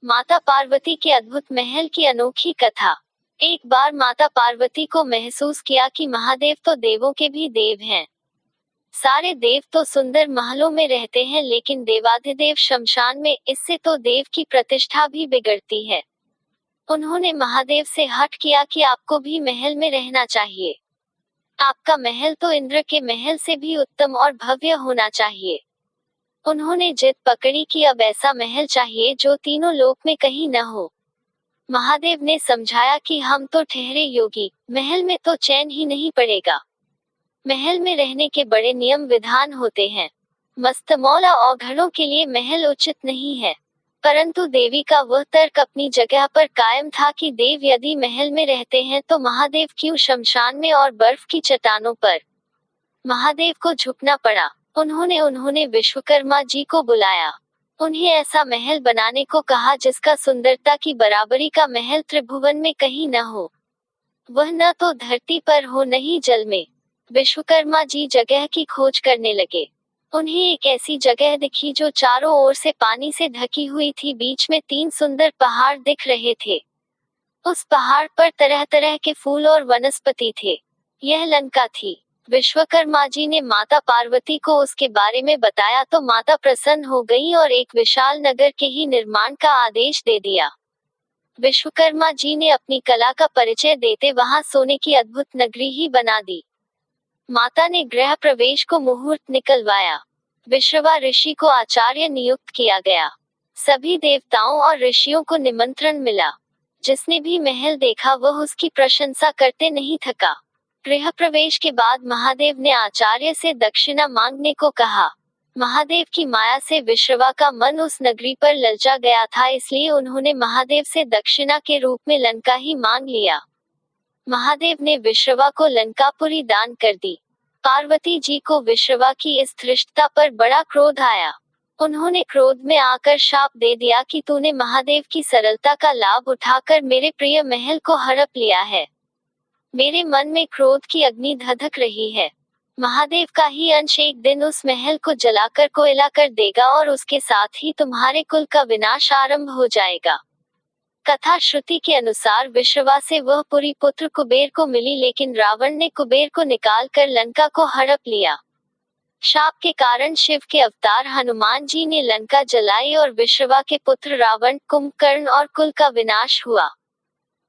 माता पार्वती के अद्भुत महल की अनोखी कथा। एक बार माता पार्वती को महसूस किया कि महादेव तो देवों के भी देव हैं। सारे देव तो सुंदर महलों में रहते हैं, लेकिन देवाधिदेव शमशान में, इससे तो देव की प्रतिष्ठा भी बिगड़ती है। उन्होंने महादेव से हठ किया कि आपको भी महल में रहना चाहिए। आपका महल तो इंद्र के महल से भी उत्तम और भव्य होना चाहिए। उन्होंने जिद पकड़ी कि अब ऐसा महल चाहिए जो तीनों लोक में कहीं न हो। महादेव ने समझाया कि हम तो ठहरे योगी, महल में तो चैन ही नहीं पड़ेगा। महल में रहने के बड़े नियम विधान होते हैं। मस्तमौला और घरों के लिए महल उचित नहीं है। परंतु देवी का वह तर्क अपनी जगह पर कायम था कि देव यदि महल में रहते हैं तो महादेव क्यों शमशान में और बर्फ की चट्टानों पर। महादेव को झुकना पड़ा। उन्होंने विश्वकर्मा जी को बुलाया। उन्हें ऐसा महल बनाने को कहा जिसका सुंदरता की बराबरी का महल त्रिभुवन में कहीं न हो। वह न तो धरती पर हो न ही जल में। विश्वकर्मा जी जगह की खोज करने लगे। उन्हें एक ऐसी जगह दिखी जो चारों ओर से पानी से ढकी हुई थी। बीच में 3 सुंदर पहाड़ दिख रहे थे। उस पहाड़ पर तरह तरह के फूल और वनस्पति थे। यह लंका थी। विश्वकर्मा जी ने माता पार्वती को उसके बारे में बताया तो माता प्रसन्न हो गई और एक विशाल नगर के ही निर्माण का आदेश दे दिया। विश्वकर्मा जी ने अपनी कला का परिचय देते वहां सोने की अद्भुत नगरी ही बना दी। माता ने गृह प्रवेश को मुहूर्त निकलवाया। विश्रवा ऋषि को आचार्य नियुक्त किया गया। सभी देवताओं और ऋषियों को निमंत्रण मिला। जिसने भी महल देखा वह उसकी प्रशंसा करते नहीं थका। गृह प्रवेश के बाद महादेव ने आचार्य से दक्षिणा मांगने को कहा। महादेव की माया से विश्रवा का मन उस नगरी पर ललचा गया था, इसलिए उन्होंने महादेव से दक्षिणा के रूप में लंका ही मांग लिया। महादेव ने विश्रवा को लंकापुरी दान कर दी। पार्वती जी को विश्रवा की इस धृष्टता पर बड़ा क्रोध आया। उन्होंने क्रोध में आकर शाप दे दिया कि तूने महादेव की सरलता का लाभ उठाकर मेरे प्रिय महल को हड़प लिया है। मेरे मन में क्रोध की अग्नि धधक रही है। महादेव का ही अंश एक दिन उस महल को जलाकर कोयला कर देगा और उसके साथ ही तुम्हारे कुल का विनाश आरंभ हो जाएगा। कथा श्रुति के अनुसार विश्रवा से वह पुरी पुत्र कुबेर को मिली, लेकिन रावण ने कुबेर को निकाल कर लंका को हड़प लिया। शाप के कारण शिव के अवतार हनुमान जी ने लंका जलाई और विश्रवा के पुत्र रावण, कुंभकर्ण और कुल का विनाश हुआ।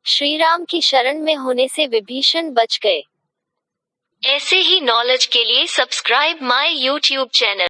श्री राम की शरण में होने से विभीषण बच गए। ऐसे ही नॉलेज के लिए सब्सक्राइब माय यूट्यूब चैनल।